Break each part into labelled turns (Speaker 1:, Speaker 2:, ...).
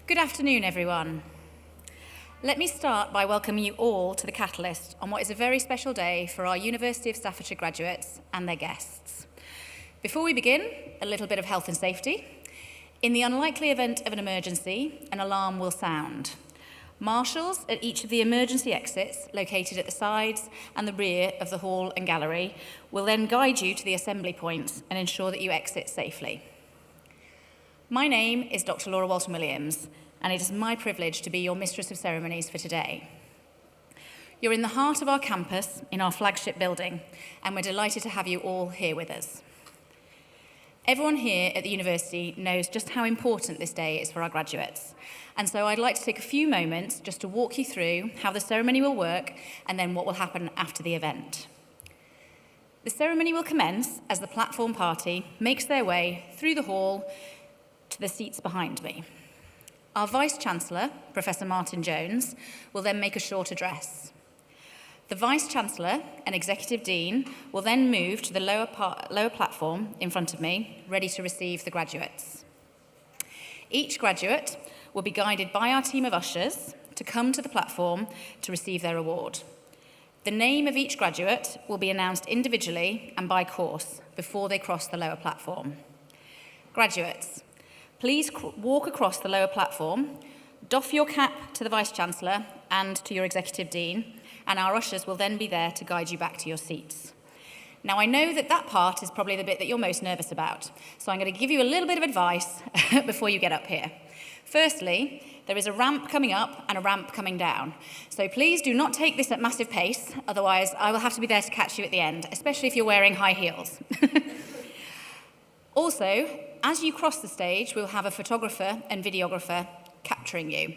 Speaker 1: Good afternoon, everyone. Let me start by welcoming you all to the Catalyst on what is a very special day for our University of Staffordshire graduates and their guests. Before we begin, a little bit of health and safety. In the unlikely event of an emergency, an alarm will sound. Marshals at each of the emergency exits, located at the sides and the rear of the hall and gallery, will then guide you to the assembly points and ensure that you exit safely. My name is Dr. Laura Walton-Williams, and it is my privilege to be your Mistress of Ceremonies for today. You're in the heart of our campus, in our flagship building, and we're delighted to have you all here with us. Everyone here at the university knows just how important this day is for our graduates, and so I'd like to take a few moments just to walk you through how the ceremony will work and then what will happen after the event. The ceremony will commence as the platform party makes their way through the hall to the seats behind me. Our Vice-Chancellor, Professor Martin Jones, will then make a short address. The Vice-Chancellor and Executive Dean will then move to the lower platform in front of me, ready to receive the graduates. Each graduate will be guided by our team of ushers to come to the platform to receive their award. The name of each graduate will be announced individually and by course before they cross the lower platform. Graduates, please walk across the lower platform, doff your cap to the Vice-Chancellor and to your Executive Dean, and our ushers will then be there to guide you back to your seats. Now, I know that part is probably the bit that you're most nervous about, so I'm going to give you a little bit of advice before you get up here. Firstly, there is a ramp coming up and a ramp coming down, so please do not take this at massive pace, otherwise I will have to be there to catch you at the end, especially if you're wearing high heels. Also, as you cross the stage, we'll have a photographer and videographer capturing you.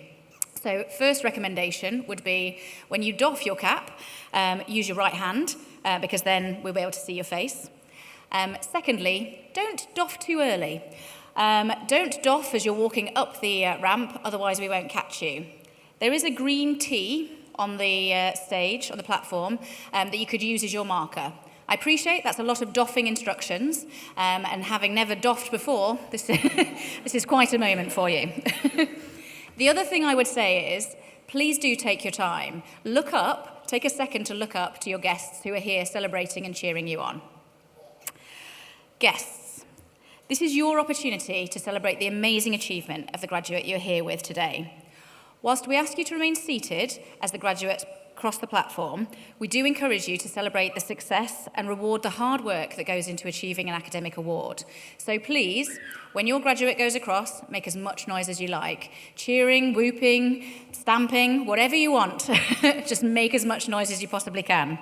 Speaker 1: So first recommendation would be when you doff your cap, use your right hand, because then we'll be able to see your face. Secondly, don't doff too early. Don't doff as you're walking up the ramp, otherwise we won't catch you. There is a green T on the stage, on the platform, that you could use as your marker. I appreciate that's a lot of doffing instructions, and having never doffed before, this is quite a moment for you. The other thing I would say is, please do take your time. Take a second to look up to your guests who are here celebrating and cheering you on. Guests, this is your opportunity to celebrate the amazing achievement of the graduate you're here with today. Whilst we ask you to remain seated as the graduates cross the platform, we do encourage you to celebrate the success and reward the hard work that goes into achieving an academic award. So please, when your graduate goes across, make as much noise as you like. Cheering, whooping, stamping, whatever you want. Just make as much noise as you possibly can.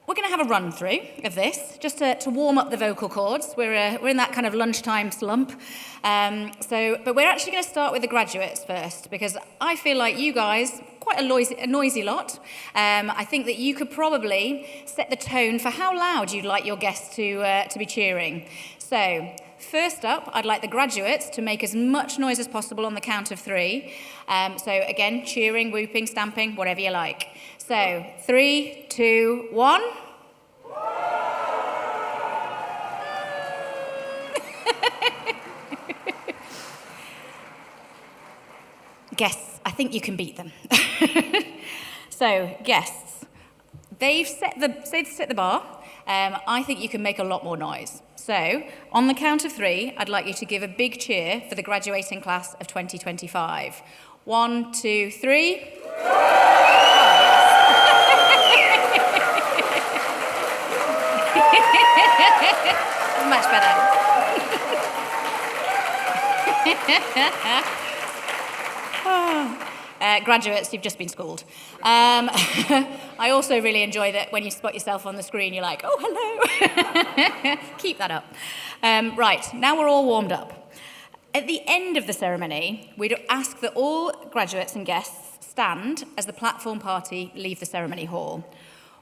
Speaker 1: We're going to have a run-through of this, just to warm up the vocal cords. We're in that kind of lunchtime slump. But we're actually going to start with the graduates first, because I feel like you guys, quite a noisy lot. I think that you could probably set the tone for how loud you'd like your guests to be cheering. So, first up, I'd like the graduates to make as much noise as possible on the count of 3. So again, cheering, whooping, stamping, whatever you like. So, 3, 2, 1. Guests, I think you can beat them. So, guests, they've set the bar. I think you can make a lot more noise. So, on the count of 3, I'd like you to give a big cheer for the graduating class of 2025. 1, 2, 3. Much better. Graduates, you've just been schooled. I also really enjoy that when you spot yourself on the screen, you're like, oh, hello. Keep that up. Right, now we're all warmed up. At the end of the ceremony, we'd ask that all graduates and guests stand as the platform party leave the ceremony hall.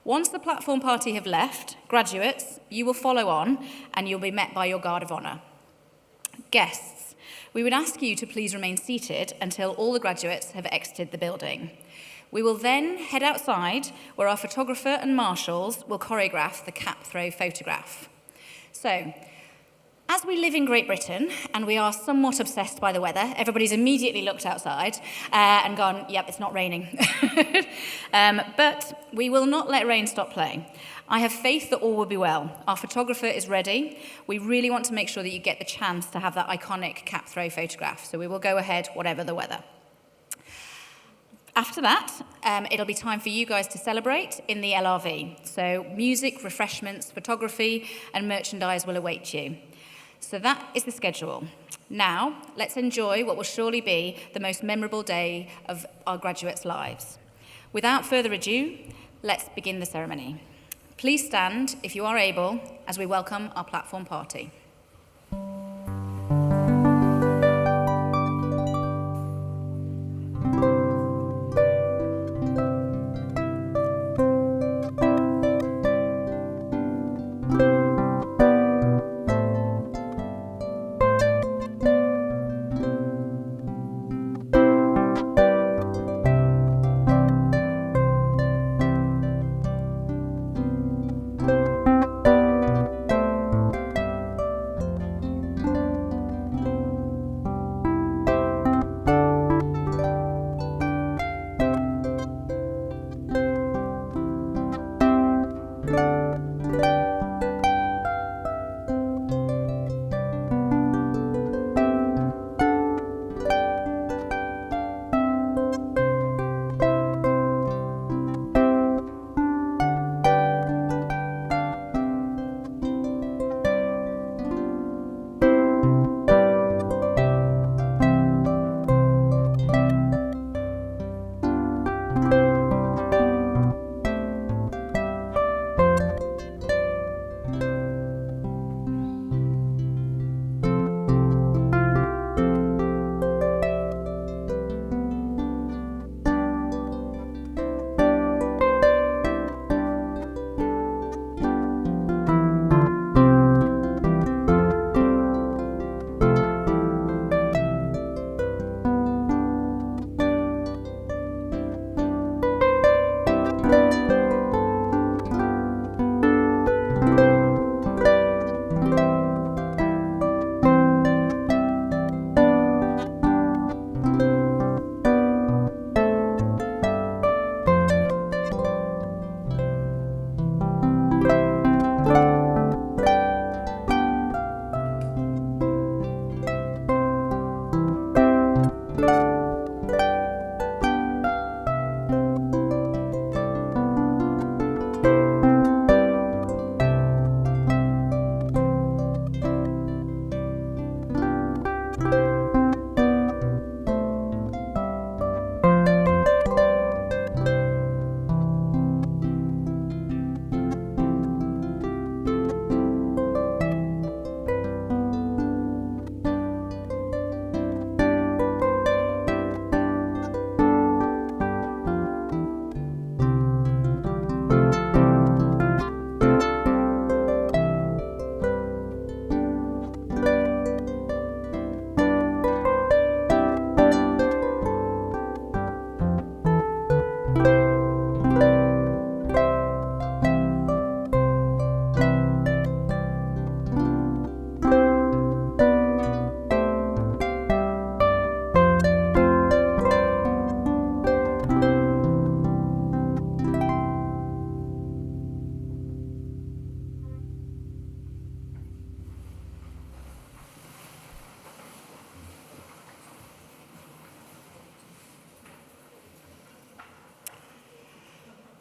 Speaker 1: Once the platform party have left, graduates, you will follow on and you'll be met by your guard of honour. Guests, we would ask you to please remain seated until all the graduates have exited the building. We will then head outside where our photographer and marshals will choreograph the cap throw photograph. So, as we live in Great Britain and we are somewhat obsessed by the weather, everybody's immediately looked outside and gone, yep, it's not raining. But we will not let rain stop playing. I have faith that all will be well. Our photographer is ready. We really want to make sure that you get the chance to have that iconic cap throw photograph. So we will go ahead, whatever the weather. After that, it'll be time for you guys to celebrate in the LRV. So music, refreshments, photography, and merchandise will await you. So that is the schedule. Now, let's enjoy what will surely be the most memorable day of our graduates' lives. Without further ado, let's begin the ceremony. Please stand, if you are able, as we welcome our platform party.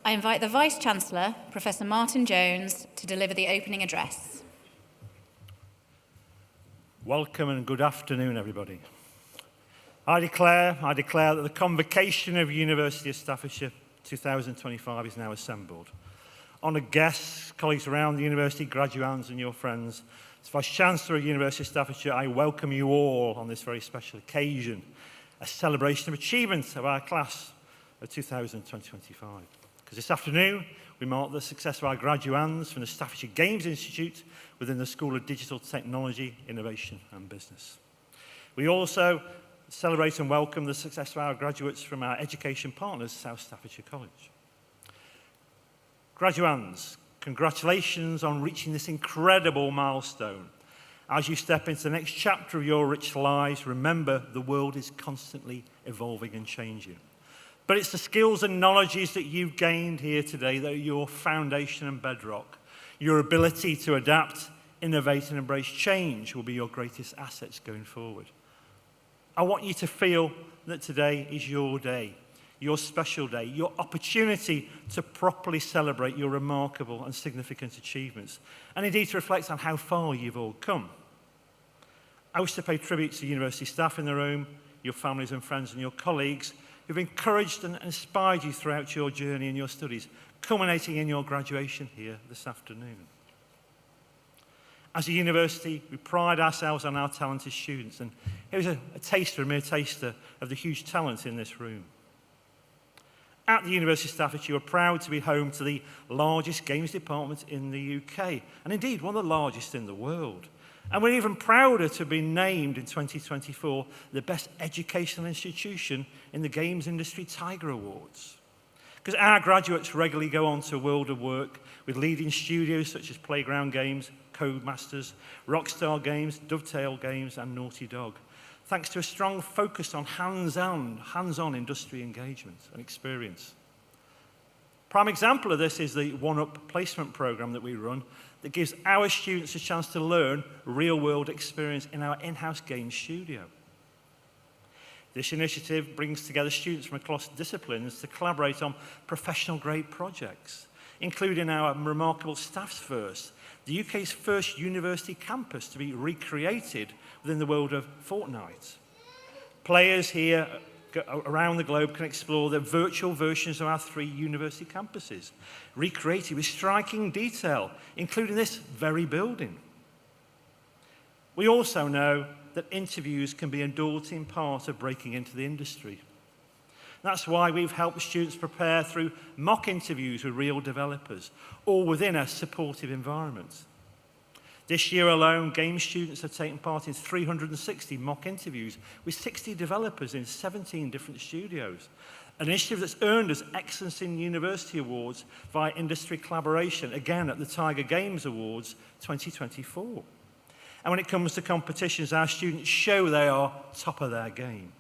Speaker 1: I invite the Vice-Chancellor, Professor Martin Jones, to deliver the opening address.
Speaker 2: Welcome and good afternoon, everybody. I declare that the Convocation of University of Staffordshire 2025 is now assembled. Honoured guests, colleagues around the university, graduands and your friends, as Vice-Chancellor of University of Staffordshire, I welcome you all on this very special occasion, a celebration of achievement of our class of 2025. Because this afternoon, we mark the success of our graduands from the Staffordshire Games Institute within the School of Digital Technology, Innovation and Business. We also celebrate and welcome the success of our graduates from our education partners, South Staffordshire College. Graduands, congratulations on reaching this incredible milestone. As you step into the next chapter of your rich lives, remember the world is constantly evolving and changing. But it's the skills and knowledges that you've gained here today that are your foundation and bedrock. Your ability to adapt, innovate and embrace change will be your greatest assets going forward. I want you to feel that today is your day, your special day, your opportunity to properly celebrate your remarkable and significant achievements, and indeed to reflect on how far you've all come. I wish to pay tribute to university staff in the room, your families and friends and your colleagues who've encouraged and inspired you throughout your journey and your studies, culminating in your graduation here this afternoon. As a university, we pride ourselves on our talented students, and here's a mere taster of the huge talent in this room. At the University of Staffordshire, we're proud to be home to the largest games department in the UK, and indeed one of the largest in the world. And we're even prouder to be named in 2024 the best educational institution in the Games Industry Tiger Awards. Because our graduates regularly go on to a world of work with leading studios such as Playground Games, Codemasters, Rockstar Games, Dovetail Games and Naughty Dog, thanks to a strong focus on hands-on industry engagement and experience. Prime example of this is the One-Up placement program that we run that gives our students a chance to learn real-world experience in our in-house games studio. This initiative brings together students from across disciplines to collaborate on professional-grade projects, including our remarkable Staff's First, the UK's first university campus to be recreated within the world of Fortnite. Players here around the globe can explore the virtual versions of our 3 university campuses, recreated with striking detail, including this very building. We also know that interviews can be a daunting part of breaking into the industry. That's why we've helped students prepare through mock interviews with real developers, all within a supportive environment. This year alone, game students have taken part in 360 mock interviews with 60 developers in 17 different studios, an initiative that's earned us Excellence in University Awards via industry collaboration, again at the Tiger Games Awards 2024. And when it comes to competitions, our students show they are top of their game.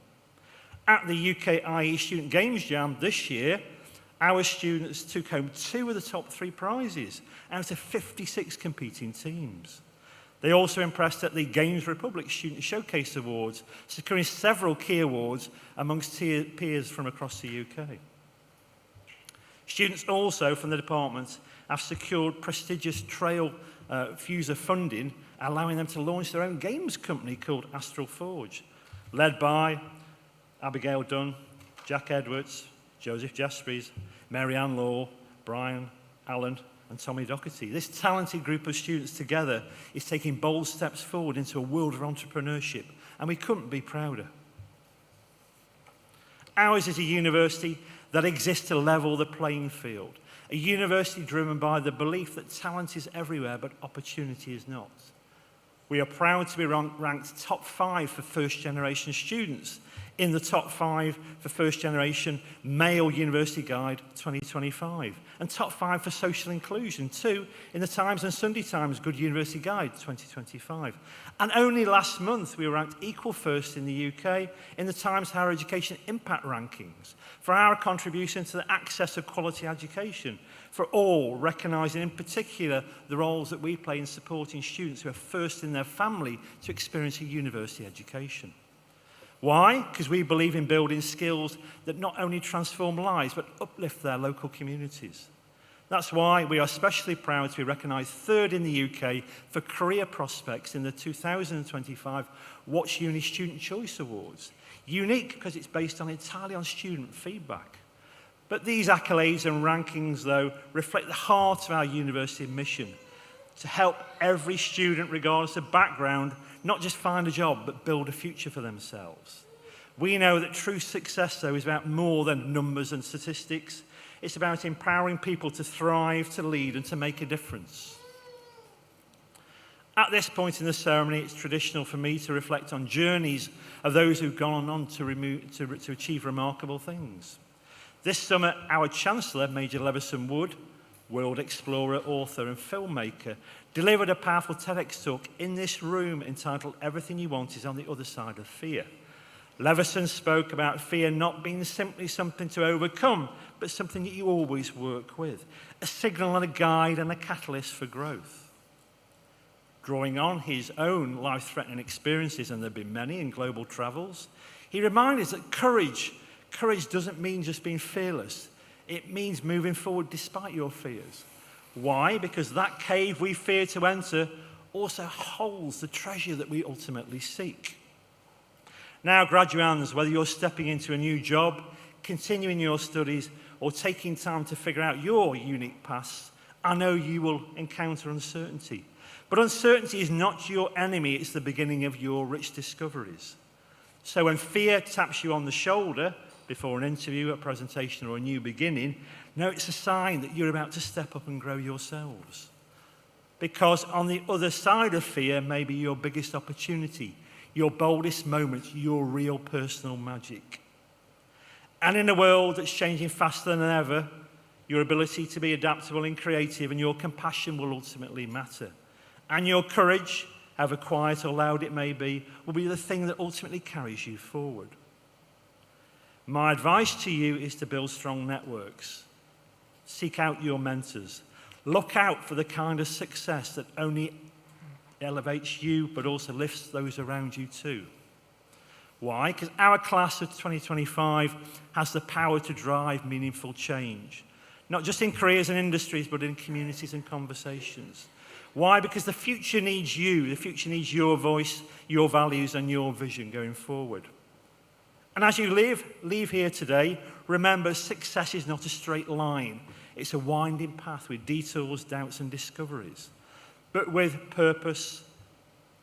Speaker 2: At the UK Student Games Jam this year, our students took home 2 of the top 3 prizes out of 56 competing teams. They also impressed at the Games Republic Student Showcase Awards, securing several key awards amongst peers from across the UK. Students also from the department have secured prestigious Trail Fuser funding, allowing them to launch their own games company called Astral Forge, led by Abigail Dunn, Jack Edwards, Joseph Jeffries, Mary Ann Law, Brian Allen, and Tommy Doherty. This talented group of students together is taking bold steps forward into a world of entrepreneurship, and we couldn't be prouder. Ours is a university that exists to level the playing field, a university driven by the belief that talent is everywhere, but opportunity is not. We are proud to be ranked top 5 for first-generation students in the top 5 for first-generation male university guide 2025, and top 5 for social inclusion, too, in the Times and Sunday Times Good University Guide 2025. And only last month, we were ranked equal first in the UK in the Times Higher Education Impact Rankings for our contribution to the access of quality education for all, recognising in particular the roles that we play in supporting students who are first in their family to experience a university education. Why? Because we believe in building skills that not only transform lives, but uplift their local communities. That's why we are especially proud to be recognised third in the UK for career prospects in the 2025 Watch Uni Student Choice Awards. Unique because it's based entirely on student feedback. But these accolades and rankings, though, reflect the heart of our university mission, to help every student, regardless of background, not just find a job, but build a future for themselves. We know that true success, though, is about more than numbers and statistics. It's about empowering people to thrive, to lead, and to make a difference. At this point in the ceremony, it's traditional for me to reflect on journeys of those who've gone on to achieve remarkable things. This summer, our Chancellor, Major Leveson Wood, world explorer, author, and filmmaker, delivered a powerful TEDx talk in this room entitled "Everything You Want is on the Other Side of Fear." Leveson spoke about fear not being simply something to overcome, but something that you always work with, a signal and a guide and a catalyst for growth. Drawing on his own life-threatening experiences, and there have been many in global travels, he reminded us that courage doesn't mean just being fearless. It means moving forward despite your fears. Why? Because that cave we fear to enter also holds the treasure that we ultimately seek. Now, graduands, whether you're stepping into a new job, continuing your studies, or taking time to figure out your unique paths, I know you will encounter uncertainty. But uncertainty is not your enemy, it's the beginning of your rich discoveries. So when fear taps you on the shoulder before an interview, a presentation, or a new beginning, know it's a sign that you're about to step up and grow yourselves. Because on the other side of fear may be your biggest opportunity, your boldest moments, your real personal magic. And in a world that's changing faster than ever, your ability to be adaptable and creative and your compassion will ultimately matter. And your courage, however quiet or loud it may be, will be the thing that ultimately carries you forward. My advice to you is to build strong networks. Seek out your mentors. Look out for the kind of success that only elevates you, but also lifts those around you too. Why? Because our class of 2025 has the power to drive meaningful change, not just in careers and industries, but in communities and conversations. Why? Because the future needs you. The future needs your voice, your values, and your vision going forward. And as you leave here today, remember, success is not a straight line. It's a winding path with detours, doubts, and discoveries. But with purpose,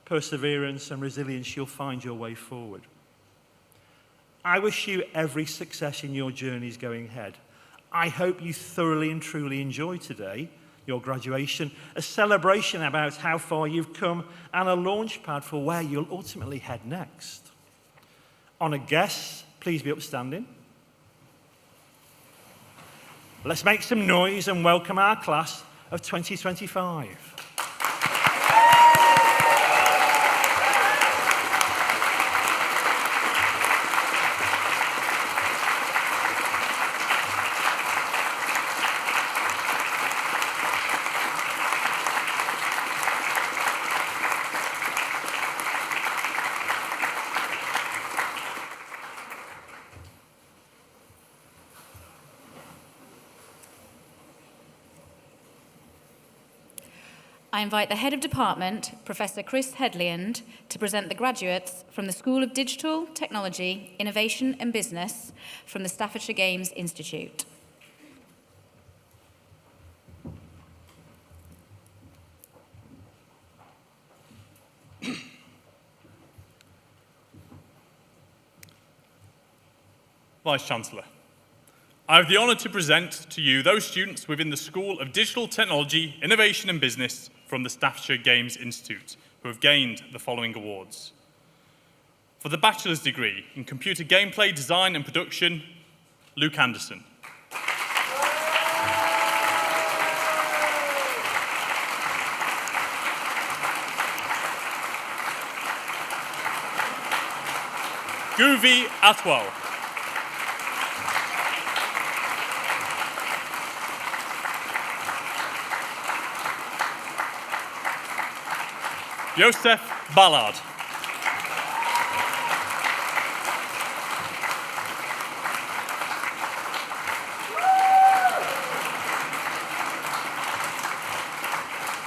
Speaker 2: perseverance, and resilience, you'll find your way forward. I wish you every success in your journeys going ahead. I hope you thoroughly and truly enjoyed today, your graduation, a celebration about how far you've come, and a launch pad for where you'll ultimately head next. Honoured guests, please be upstanding. Let's make some noise and welcome our class of 2025.
Speaker 1: I invite the Head of Department, Professor Chris Headland, to present the graduates from the School of Digital, Technology, Innovation and Business from the Staffordshire Games Institute.
Speaker 3: Vice-Chancellor, I have the honour to present to you those students within the School of Digital Technology, Innovation and Business from the Staffordshire Games Institute who have gained the following awards. For the Bachelor's degree in Computer Gameplay Design and Production, Luke Anderson. Guvi Atwal. Joseph Ballard.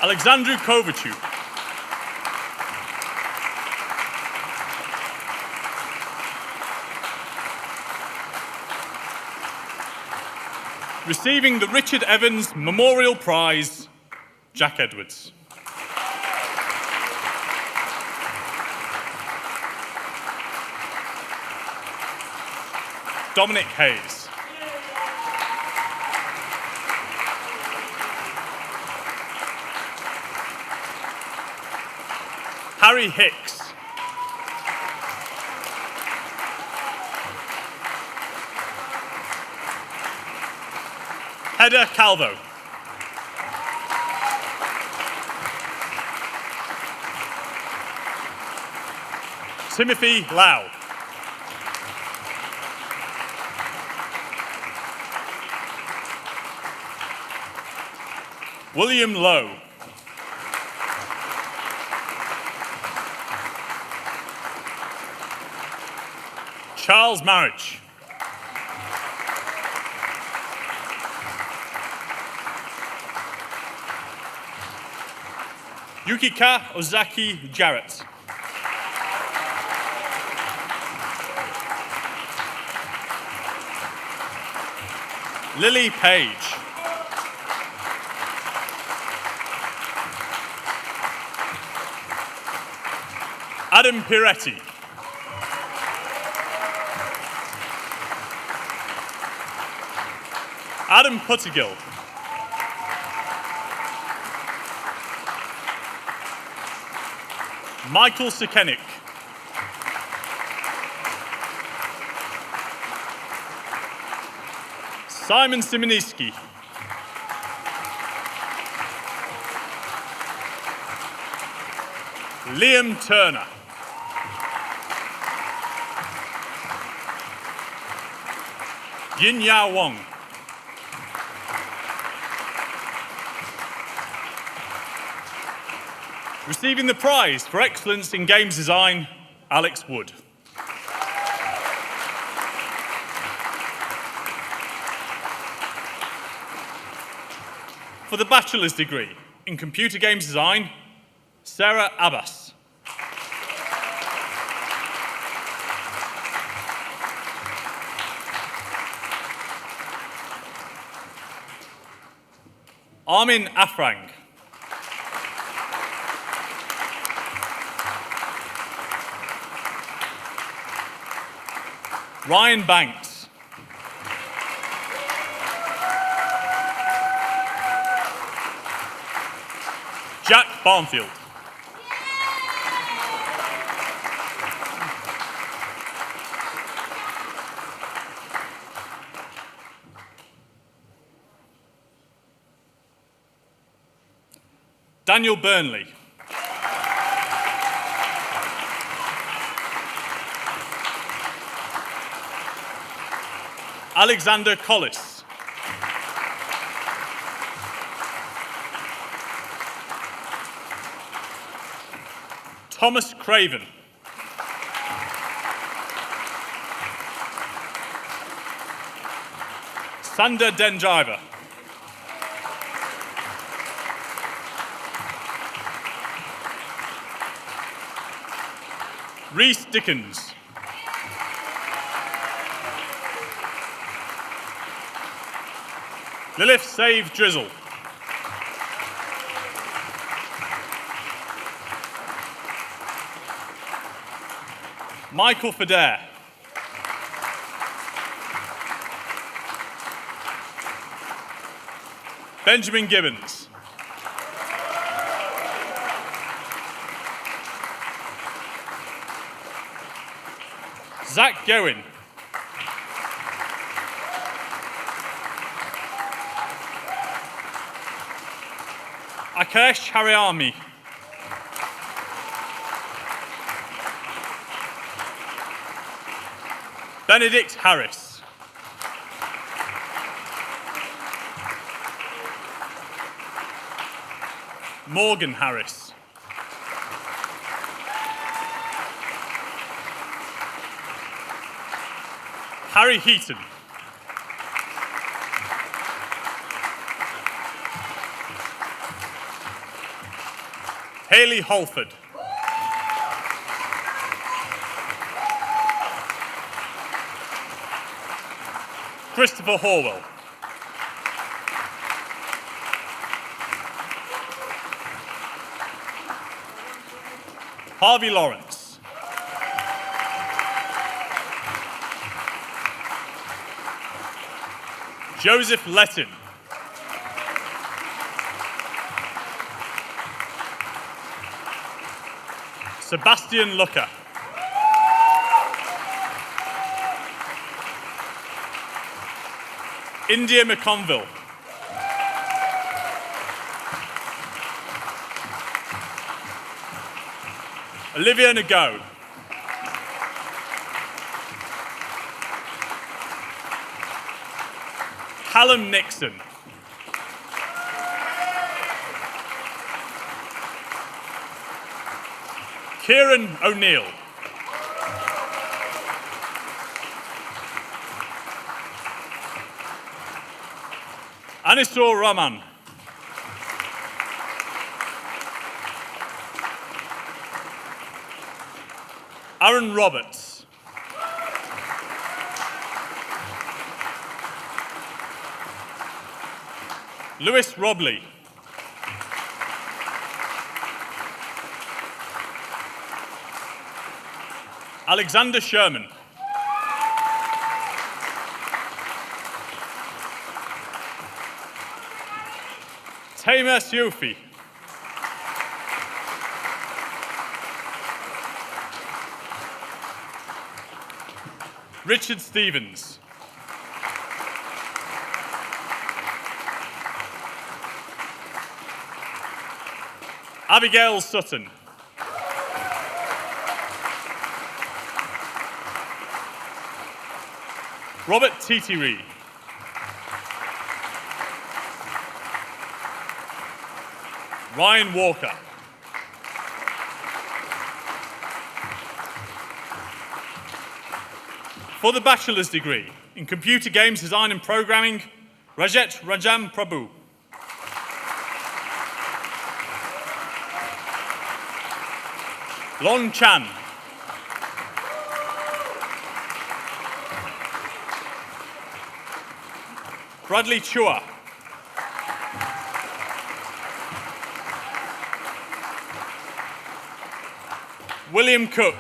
Speaker 3: Alexandru Kovaciu. Receiving the Richard Evans Memorial Prize, Jack Edwards. Dominic Hayes. Harry Hicks. Hedda Calvo. Timothy Lau. William Lowe. Charles Marriage. Yukika Ozaki Jarrett. Lily Page. Adam Piretti. Adam Puttigill. Michael Sekenik. Simon Simoniski. Liam Turner. Yin Yao Wong. Receiving the prize for excellence in games design, Alex Wood. For the bachelor's degree in computer games design, Sarah Abbas. Armin Afrang. Ryan Banks. Jack Barnfield. Daniel Burnley. Alexander Collis. Thomas Craven. Sander Denjiver. Reese Dickens. Lilith Save Drizzle. Michael Fadair. Benjamin Gibbons. Zach Gowen. Akesh Hariami. Benedict Harris. Morgan Harris. Harry Heaton. Hayley Holford. Christopher Horwell. Harvey Lawrence. Joseph Letton. Sebastian Lucker. India McConville. Olivia Nago. Callum Nixon. Kieran O'Neill. Anisor Rahman. Aaron Roberts. Lewis Robley. Alexander Sherman. Tamer Siofi. Richard Stevens. Abigail Sutton. Robert Titiri. Ryan Walker. For the bachelor's degree in Computer Games Design and Programming, Rajet Rajam Prabhu. Lon Chan. Bradley Chua. William Cook.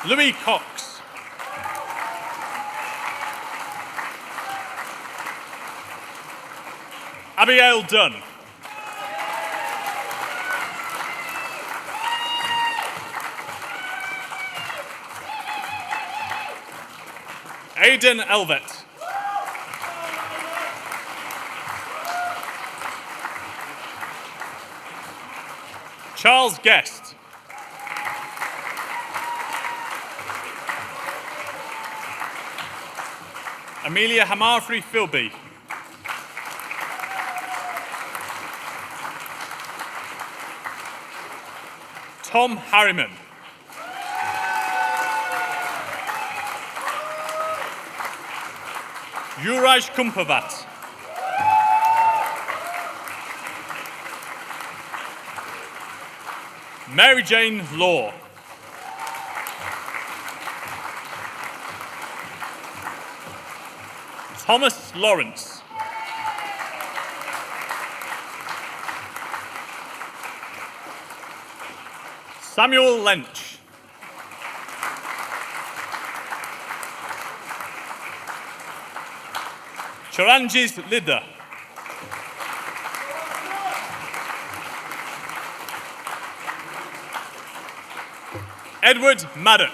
Speaker 3: Louis Cox. Abigail Dunn. Aidan Elvet. Charles Guest. Amelia Hamarfrey Philby. Tom Harriman. Juraj Kumpavat. Mary Jane Law. Thomas Lawrence. Samuel Lench. Charanjis Lidda. Edward Maddock.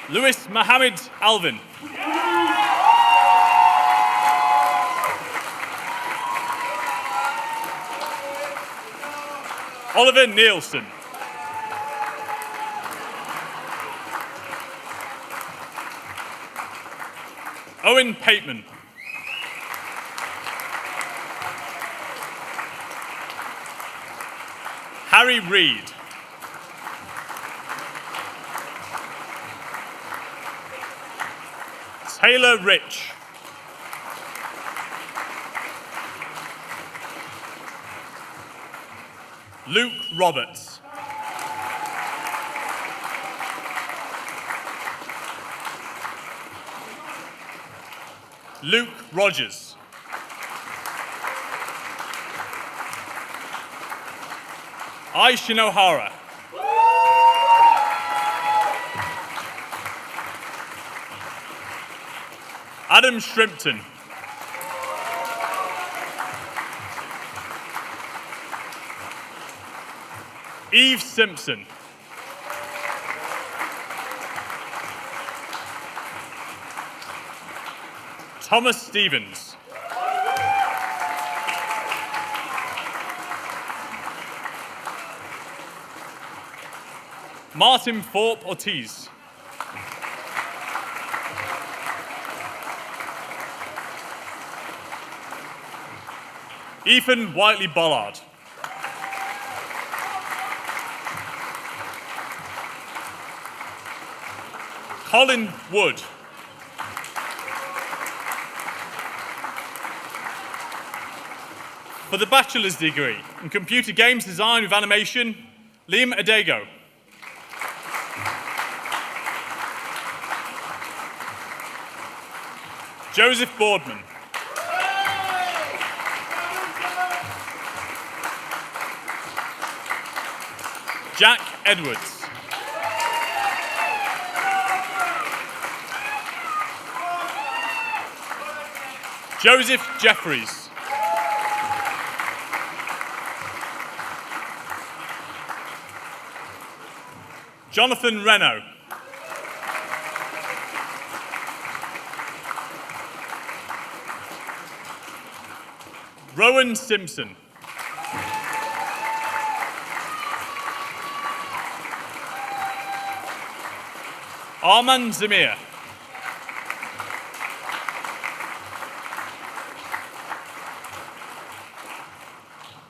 Speaker 3: Louis Mohammed Alvin. Oliver Nielsen. Owen Pateman. Harry Reid. Taylor Rich. Luke Roberts. Luke Rogers. Aishin O'Hara. Adam Shrimpton. Eve Simpson. Thomas Stevens. Martin Thorpe Ortiz. Ethan Whiteley Bollard. Colin Wood. For the bachelor's degree in computer games design with animation, Liam Adego. Joseph Boardman. Jack Edwards. Joseph Jeffries. Jonathan Reno. Rowan Simpson. Arman Zamir.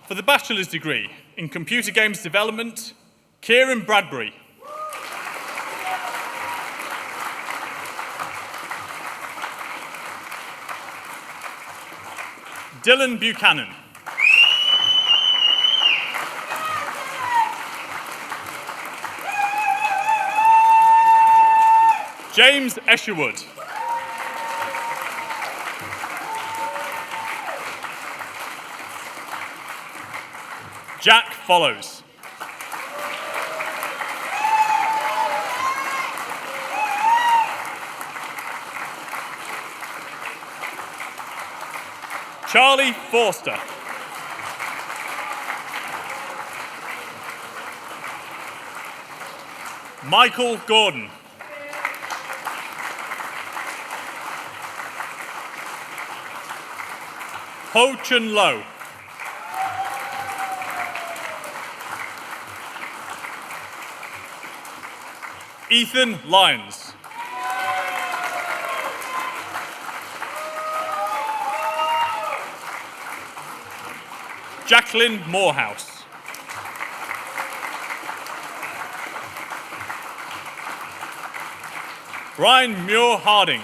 Speaker 3: For the bachelor's degree in computer games development, Kieran Bradbury. Dylan Buchanan. James Esherwood. Jack Follows. Charlie Forster. Michael Gordon. Ho Chun Lo. Ethan Lyons. Jacqueline Morehouse. Brian Muir Harding.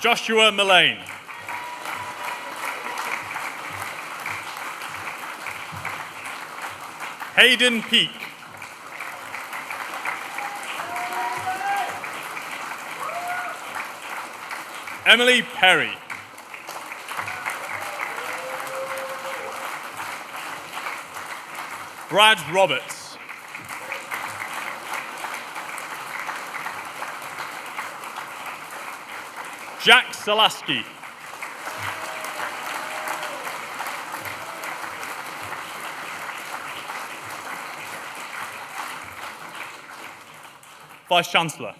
Speaker 3: Joshua Mullane. Hayden Peake. Emily Perry. Brad Roberts. Jack Salaski. Vice-Chancellor,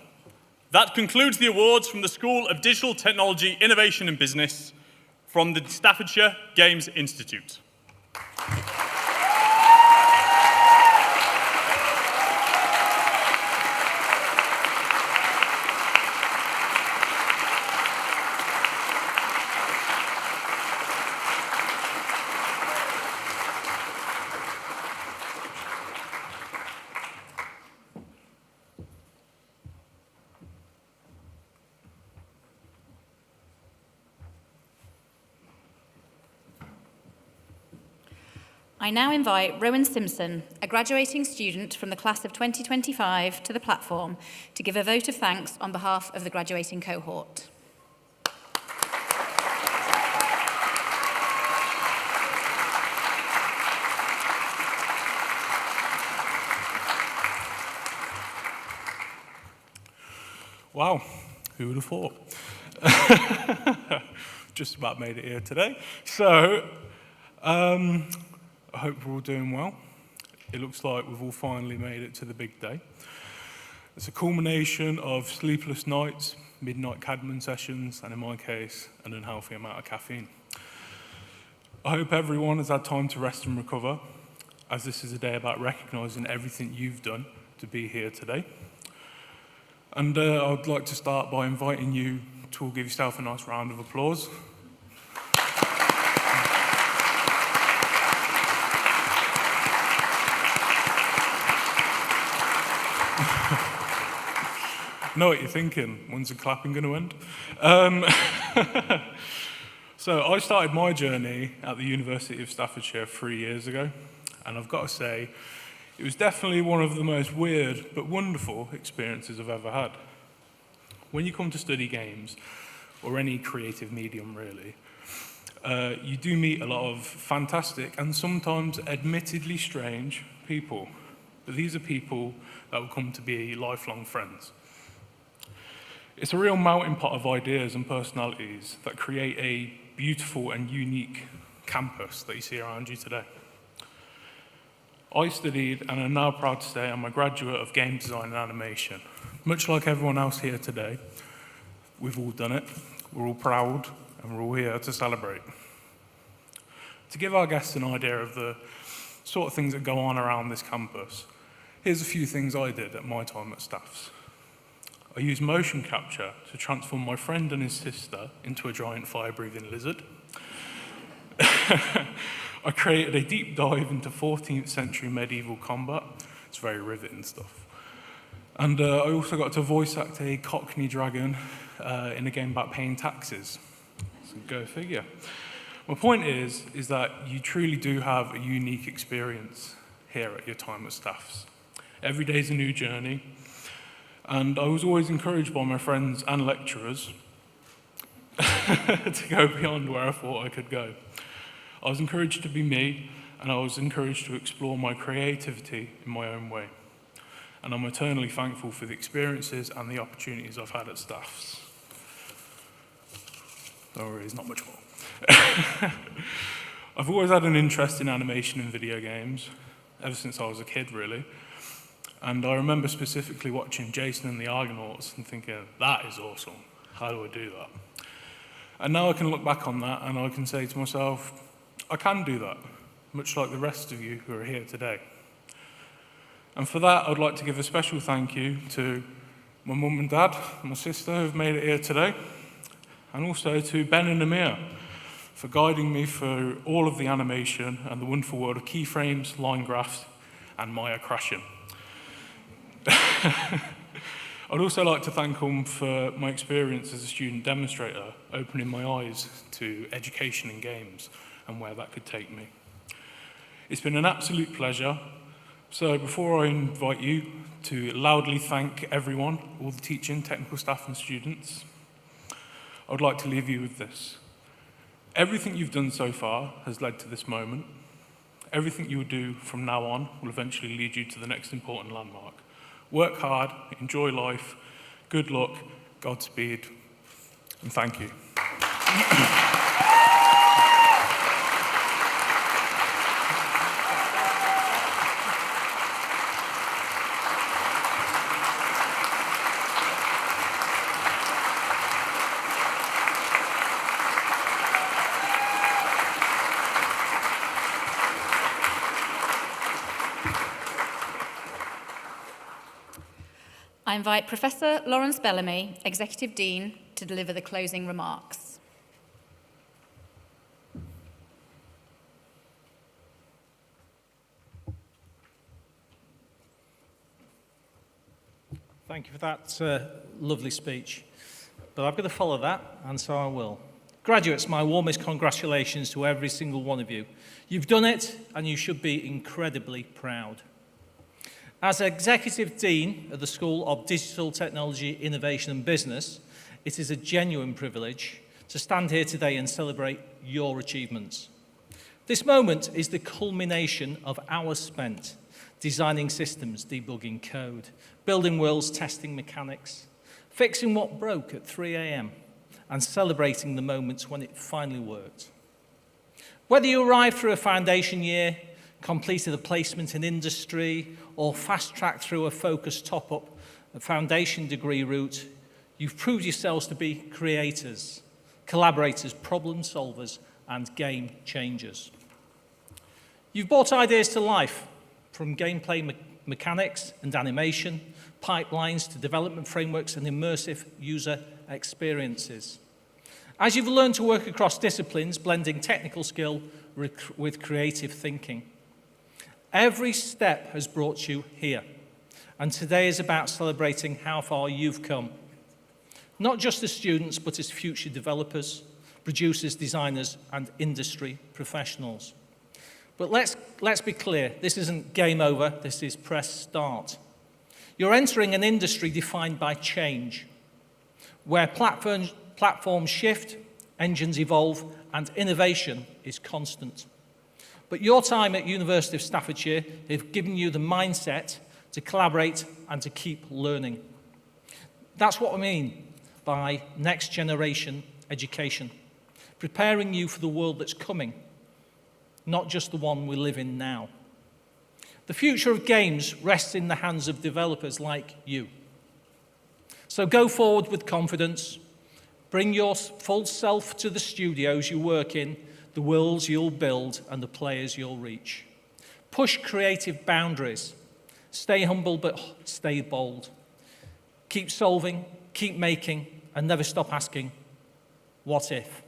Speaker 3: that concludes the awards from the School of Digital Technology, Innovation and Business from the Staffordshire Games Institute.
Speaker 1: I now invite Rowan Simpson, a graduating student from the class of 2025, to the platform to give a vote of thanks on behalf of the graduating cohort.
Speaker 4: Wow, who would have thought? Just about made it here today. So, I hope we're all doing well. It looks like we've all finally made it to the big day. It's a culmination of sleepless nights, midnight Cadman sessions, and in my case, an unhealthy amount of caffeine. I hope everyone has had time to rest and recover, as this is a day about recognising everything you've done to be here today. And I'd like to start by inviting you to all give yourself a nice round of applause. I know what you're thinking, when's the clapping going to end? So I started my journey at the University of Staffordshire 3 years ago, and I've got to say, it was definitely one of the most weird but wonderful experiences I've ever had. When you come to study games, or any creative medium really, you do meet a lot of fantastic and sometimes admittedly strange people. But these are people that will come to be lifelong friends. It's a real melting pot of ideas and personalities that create a beautiful and unique campus that you see around you today. I studied and am now proud to say I'm a graduate of game design and animation. Much like everyone else here today, we've all done it, we're all proud, and we're all here to celebrate. To give our guests an idea of the sort of things that go on around this campus, here's a few things I did at my time at Staffs. I used motion capture to transform my friend and his sister into a giant fire-breathing lizard. I created a deep dive into 14th century medieval combat. It's very riveting stuff. And I also got to voice act a Cockney dragon in a game about paying taxes. So go figure. My point is that you truly do have a unique experience here at your time at Staffs. Every day is a new journey. And I was always encouraged by my friends and lecturers to go beyond where I thought I could go. I was encouraged to be me, and I was encouraged to explore my creativity in my own way. And I'm eternally thankful for the experiences and the opportunities I've had at Staffs. Don't worry, there's not much more. I've always had an interest in animation and video games, ever since I was a kid, really. And I remember specifically watching Jason and the Argonauts and thinking, that is awesome. How do I do that? And now I can look back on that and I can say to myself, I can do that, much like the rest of you who are here today. And for that, I'd like to give a special thank you to my mum and dad, my sister who've made it here today, and also to Ben and Amir for guiding me through all of the animation and the wonderful world of keyframes, line graphs, and Maya crashing. I'd also like to thank them for my experience as a student demonstrator, opening my eyes to education in games and where that could take me. It's been an absolute pleasure. So before I invite you to loudly thank everyone, all the teaching, technical staff and students, I would like to leave you with this. Everything you've done so far has led to this moment. Everything you will do from now on will eventually lead you to the next important landmark. Work hard, enjoy life, good luck, Godspeed, and thank you.
Speaker 1: I invite Professor Lawrence Bellamy, Executive Dean, to deliver the closing remarks.
Speaker 5: Thank you for that lovely speech. But I've got to follow that, and so I will. Graduates, my warmest congratulations to every single one of you. You've done it, and you should be incredibly proud. As Executive Dean of the School of Digital Technology, Innovation and Business, it is a genuine privilege to stand here today and celebrate your achievements. This moment is the culmination of hours spent designing systems, debugging code, building worlds, testing mechanics, fixing what broke at 3 a.m., and celebrating the moments when it finally worked. Whether you arrived through a foundation year, completed a placement in industry, or fast-tracked through a focused top-up, a foundation degree route, you've proved yourselves to be creators, collaborators, problem solvers, and game changers. You've brought ideas to life, from gameplay mechanics and animation, pipelines to development frameworks and immersive user experiences. As you've learned to work across disciplines, blending technical skill with creative thinking, every step has brought you here, and today is about celebrating how far you've come. Not just as students, but as future developers, producers, designers, and industry professionals. But let's be clear, this isn't game over, this is press start. You're entering an industry defined by change, where platforms shift, engines evolve, and innovation is constant. But your time at University of Staffordshire has given you the mindset to collaborate and to keep learning. That's what I mean by next generation education, preparing you for the world that's coming, not just the one we live in now. The future of games rests in the hands of developers like you. So go forward with confidence, bring your full self to the studios you work in, the worlds you'll build, and the players you'll reach. Push creative boundaries. Stay humble, but stay bold. Keep solving, keep making, and never stop asking, what if?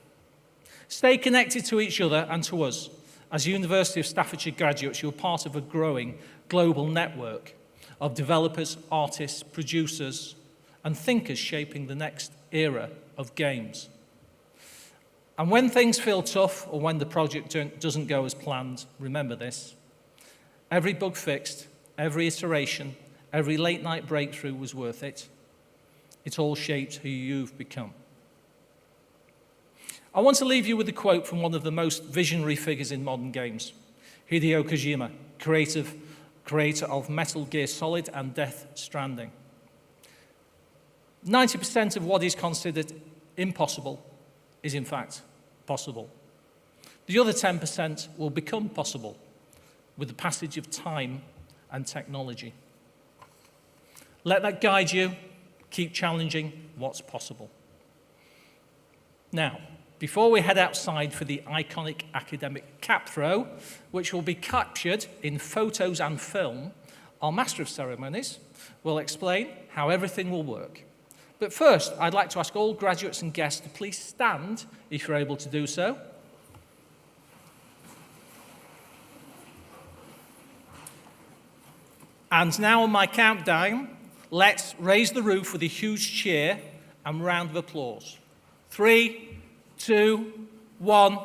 Speaker 5: Stay connected to each other and to us. As University of Staffordshire graduates, you're part of a growing global network of developers, artists, producers, and thinkers shaping the next era of games. And when things feel tough or when the project doesn't go as planned, remember this. Every bug fixed, every iteration, every late-night breakthrough was worth it. It all shaped who you've become. I want to leave you with a quote from one of the most visionary figures in modern games, Hideo Kojima, creator of Metal Gear Solid and Death Stranding. 90% of what is considered impossible is in fact possible. The other 10% will become possible with the passage of time and technology. Let that guide you. Keep challenging what's possible. Now, before we head outside for the iconic academic cap throw, which will be captured in photos and film, our Master of Ceremonies will explain how everything will work. But first, I'd like to ask all graduates and guests to please stand if you're able to do so. And now on my countdown, let's raise the roof with a huge cheer and round of applause. 3, 2, 1.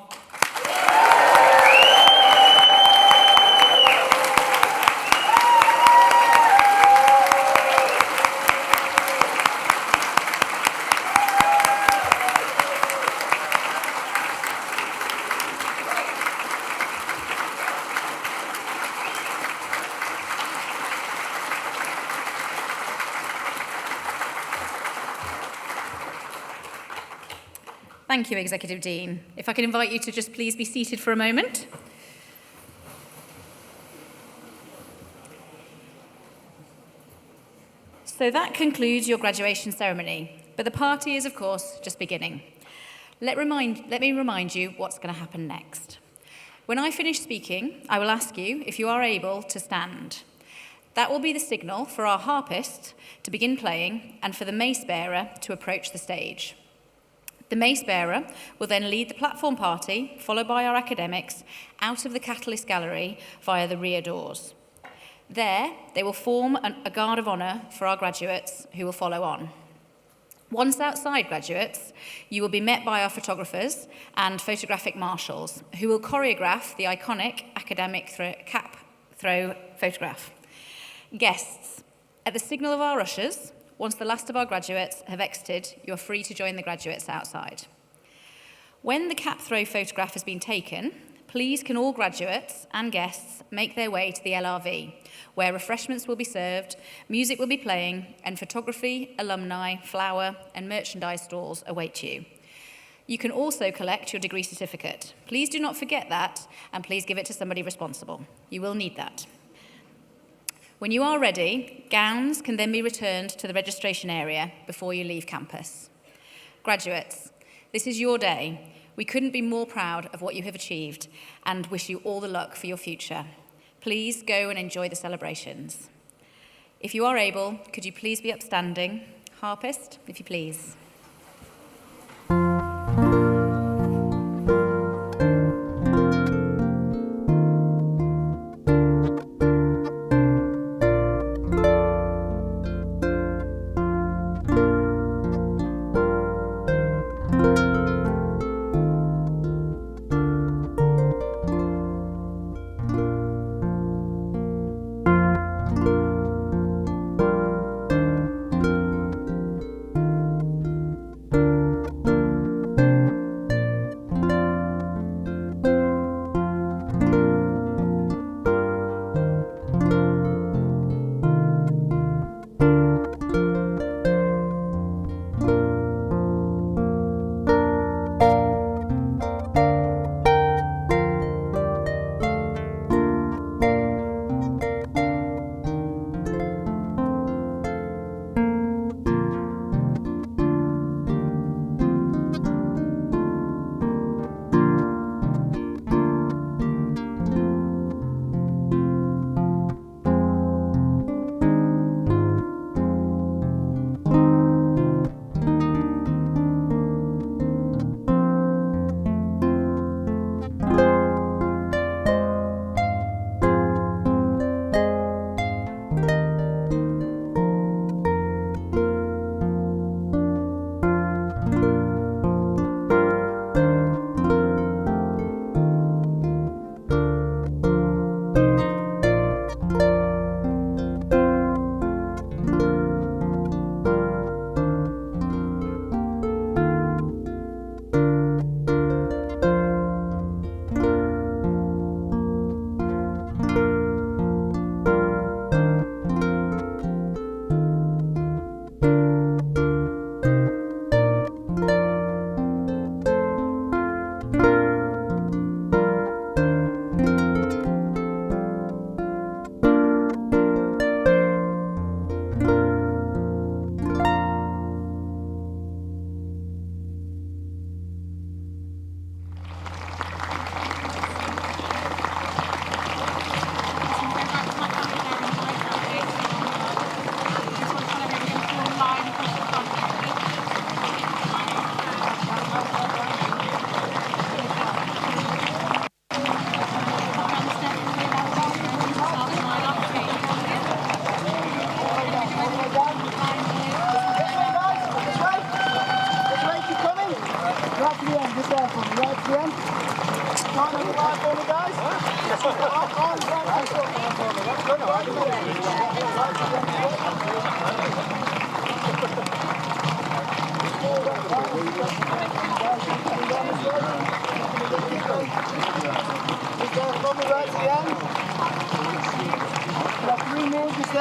Speaker 1: Thank you, Executive Dean. If I could invite you to just please be seated for a moment. So that concludes your graduation ceremony, but the party is, of course, just beginning. Let me remind you what's going to happen next. When I finish speaking, I will ask you if you are able to stand. That will be the signal for our harpist to begin playing and for the mace bearer to approach the stage. The mace bearer will then lead the platform party, followed by our academics, out of the Catalyst Gallery via the rear doors. There, they will form a guard of honour for our graduates who will follow on. Once outside, graduates, you will be met by our photographers and photographic marshals who will choreograph the iconic academic cap throw photograph. Guests, at the signal of our ushers, once the last of our graduates have exited, you are free to join the graduates outside. When the cap throw photograph has been taken, please can all graduates and guests make their way to the LRV, where refreshments will be served, music will be playing, and photography, alumni, flower, and merchandise stalls await you. You can also collect your degree certificate. Please do not forget that, and please give it to somebody responsible. You will need that. When you are ready, gowns can then be returned to the registration area before you leave campus. Graduates, this is your day. We couldn't be more proud of what you have achieved and wish you all the luck for your future. Please go and enjoy the celebrations. If you are able, could you please be upstanding? Harpist, if you please.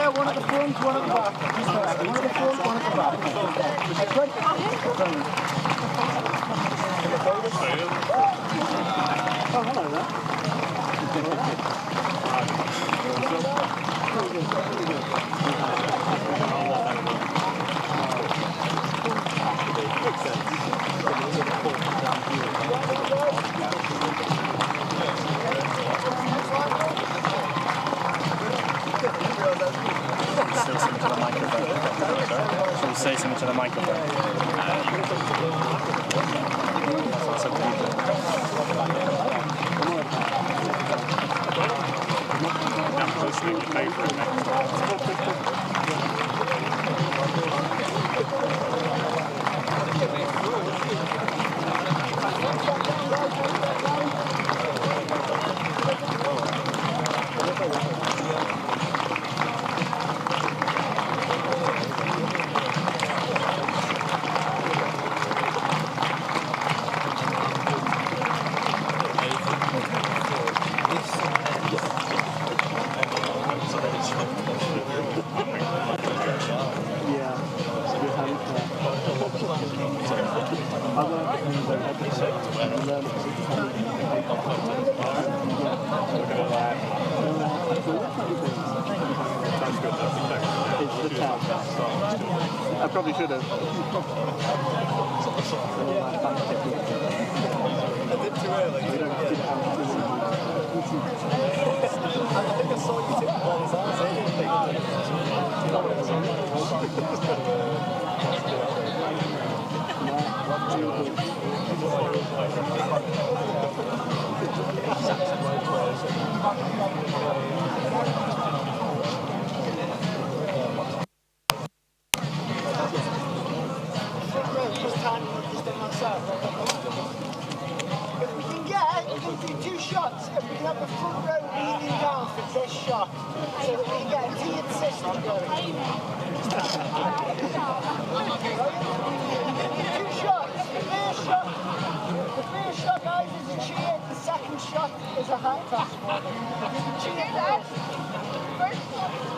Speaker 6: One at the front, one at the back. One at the front, one at the back. Oh, hello there.
Speaker 7: Say something to the microphone.
Speaker 6: It's the tap. I probably should have. I did too early. I think I saw you take the ball we can do 2 shots and we can have the front row leaning down for this shot so that we can get a tiered system going. 2 shots. The first shot, guys, is a cheer. The second shot is a high pass one. You can cheer first.